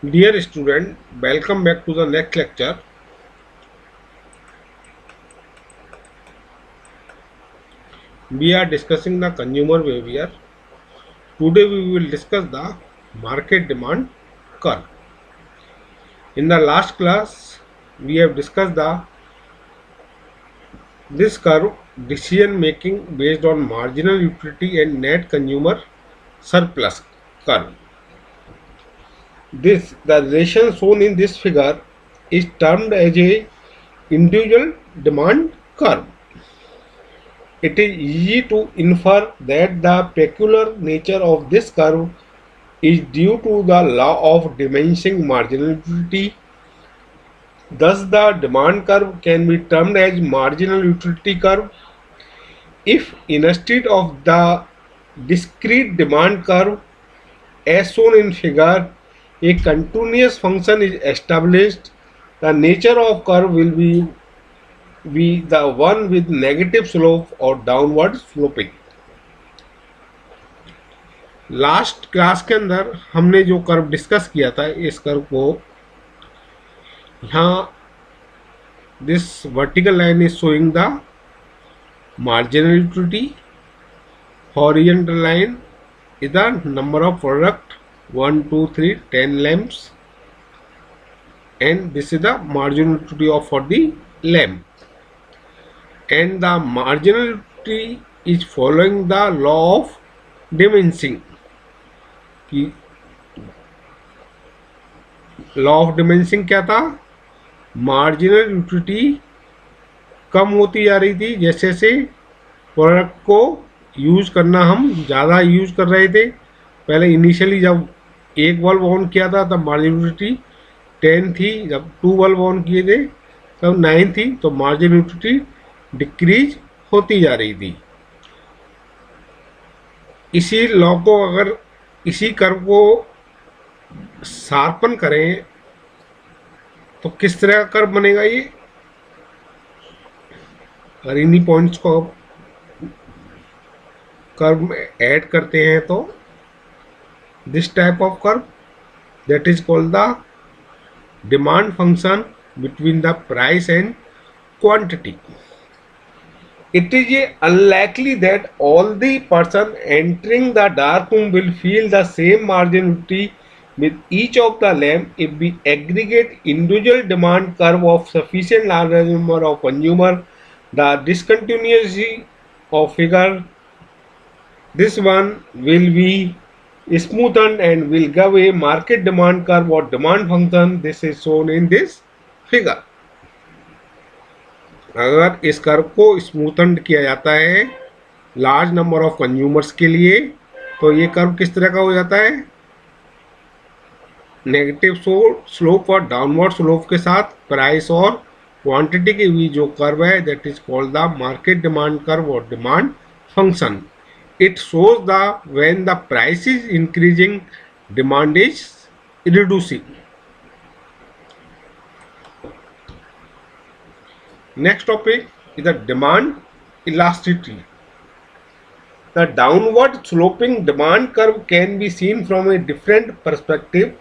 Dear student, welcome back to the next lecture. We are discussing the consumer behavior. Today we will discuss the market demand curve. In the last class, we have discussed the this curve decision making based on marginal utility and net consumer surplus curve. The relation shown in this figure is termed as a individual demand curve. It is easy to infer that the peculiar nature of this curve is due to the law of diminishing marginal utility. Thus, the demand curve can be termed as marginal utility curve if instead of the discrete demand curve as shown in figure, a continuous function is established. The nature of curve will be the one with negative slope or downward sloping. Last class के अंदर हमने जो curve discuss किया था, इस curve को यहाँ this vertical line is showing the marginal utility, horizontal line is the number of product 1 2 3 10 lamps, and this is the marginal utility of for the lamp, and the marginal utility is following the law of diminishing. Law of diminishing क्या था? Marginal utility कम होती जा रही थी जैसे जैसे product को use करना हम ज़्यादा यूज कर रहे थे. पहले इनिशियली जब एक बल्ब ऑन किया था तब मार्जिनल यूटिलिटी 10 थी, जब 2 बल्ब ऑन किए थे तब 9 थी, तो मार्जिनल यूटिलिटी डिक्रीज होती जा रही थी. इसी लॉ को अगर इसी कर्व को शार्पन करें तो किस तरह का कर्व बनेगा? ये अगर इन्हीं पॉइंट्स को कर्व में ऐड करते हैं तो this type of curve, that is called the demand function between the price and quantity. It is unlikely that all the person entering the dark room will feel the same marginality with each of the lamp if we aggregate individual demand curve of sufficient large number of consumer. The discontinuity of figure, this one will be smoothened and will give a market demand curve or demand function. This is shown in this figure. अगर इस curve को स्मूथन्ड किया जाता है large number of consumers के लिए तो ये कर्व किस तरह का हो जाता है? नेगेटिव स्लोप और डाउनवर्ड स्लोप के साथ प्राइस और क्वांटिटी के बीच जो कर्व है that is called the market demand curve और demand function. It shows the when the price is increasing demand is reducing. Next topic is the demand elasticity. The downward sloping demand curve can be seen from a different perspective.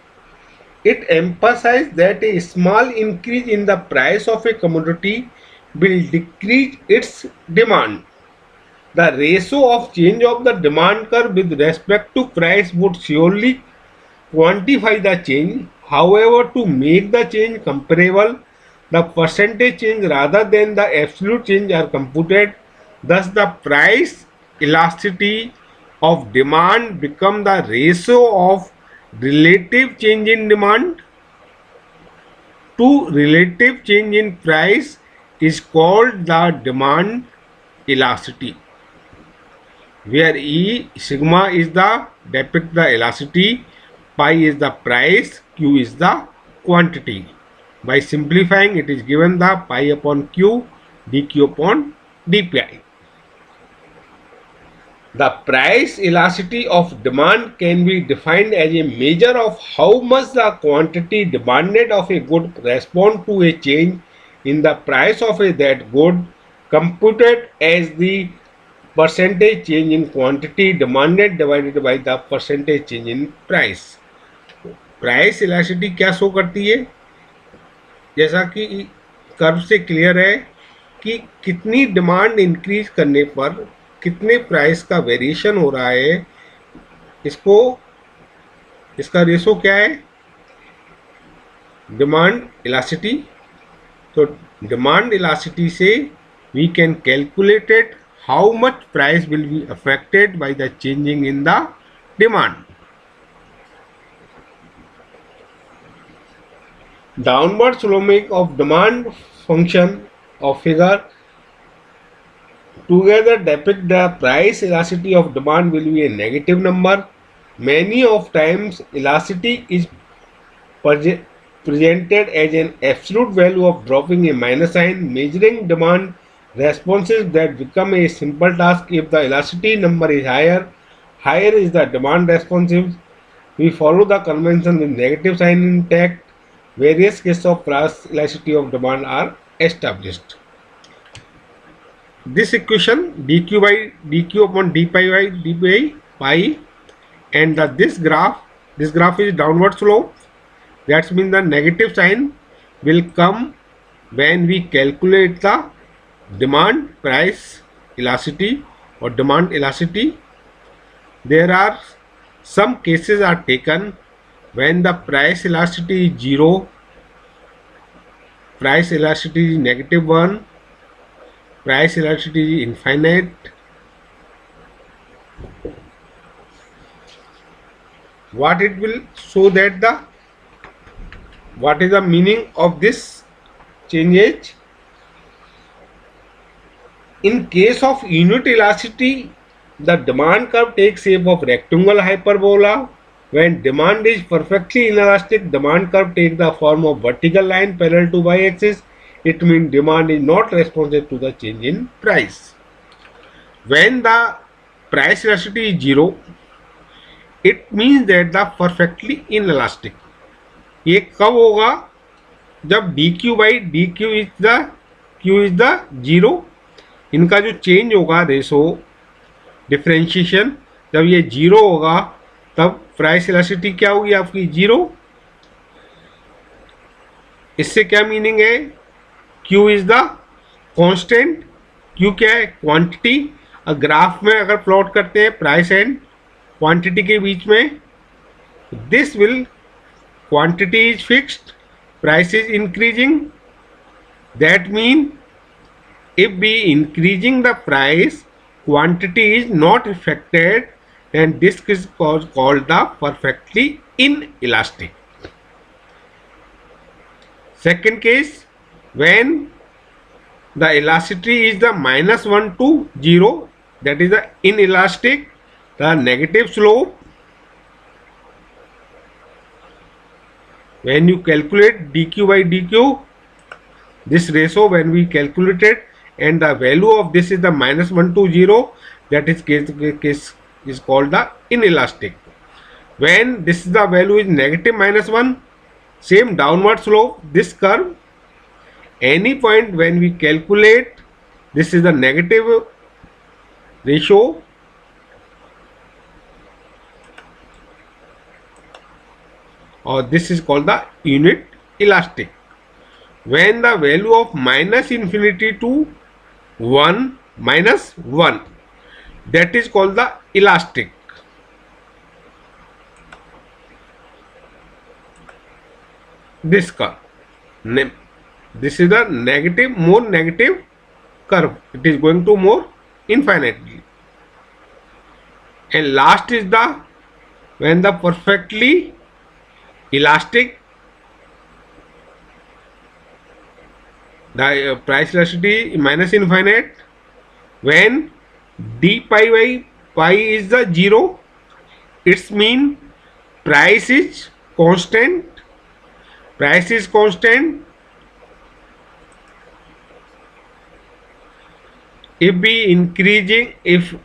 It emphasizes that a small increase in the price of a commodity will decrease its demand. The ratio of change of the demand curve with respect to price would surely quantify the change. However, to make the change comparable, the percentage change rather than the absolute change are computed. Thus, the price elasticity of demand become the ratio of relative change in demand to relative change in price is called the demand elasticity, where E sigma is the depict the elasticity, pi is the price, Q is the quantity. By simplifying, it is given the pi upon q dq upon dpi. The price elasticity of demand can be defined as a measure of how much the quantity demanded of a good respond to a change in the price of that good, computed as the percentage change in quantity demanded divided by the percentage change in price. Price elasticity क्या show करती है, जैसा कि curve से clear है कि कितनी demand increase करने पर कितने प्राइस का वेरिएशन हो रहा है, इसको इसका रेशो क्या है, डिमांड इलास्टिसिटी। तो डिमांड इलास्टिसिटी से we can calculated how much price will be affected by the changing in the demand. Downward sloping of demand function of figure together depict the price elasticity of demand will be a negative number. Many of times elasticity is presented as an absolute value of dropping a minus sign. Measuring demand responses that become a simple task if the elasticity number is higher. Higher is the demand responsive. We follow the convention with negative sign intact. Various cases of price elasticity of demand are established. This equation dq by dq upon d pi by d pi and this graph is downward slope. That means the negative sign will come when we calculate the demand price elasticity or demand elasticity. There are some cases are taken when the price elasticity is 0, price elasticity is -1, price elasticity is infinite. What it will show that what is the meaning of this changes? In case of unit elasticity, the demand curve takes shape of rectangular hyperbola. When demand is perfectly inelastic, demand curve takes the form of vertical line parallel to y-axis. It means demand is not responsive to the change in price. When the price elasticity is 0, it means that the perfectly inelastic. ये कब होगा, जब dq by dq is the 0, इनका जो change होगा ratio differentiation, जब ये 0 होगा तब प्राइस इलास्टिसिटी क्या होगी आपकी 0। इससे क्या मीनिंग है, Q is the constant, Q क्या है क्वांटिटी। ग्राफ में अगर प्लॉट करते हैं प्राइस एंड क्वांटिटी के बीच में, this will quantity is fixed, price is increasing. That mean if we increasing the price, quantity is not affected, then this is called the perfectly inelastic. Second case, when the elasticity is the -1 to 0, that is the inelastic, the negative slope. When you calculate dq by dq, this ratio when we calculate it and the value of this is the -1 to 0, that is case is called the inelastic. When this is the value is -1, same downward slope, this curve, any point when we calculate, this is the negative ratio, or this is called the unit elastic. When the value of -infinity to 1, that is called the elastic. This curve, this is the negative, more negative curve, it is going to more infinitely. And last is the when the perfectly elastic, the price elasticity -infinite, when d pi by pi is the 0, it's mean price is constant. Price is constant. If we increasing, if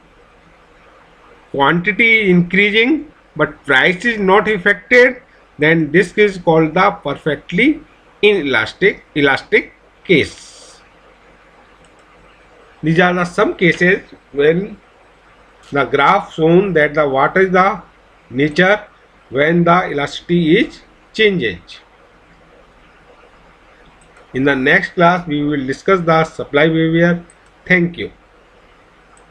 quantity is increasing but price is not affected, then this is called the perfectly inelastic case. These are the some cases when the graph shown that the what is the nature when the elasticity is changes. In the next class, we will discuss the supply behavior. Thank you.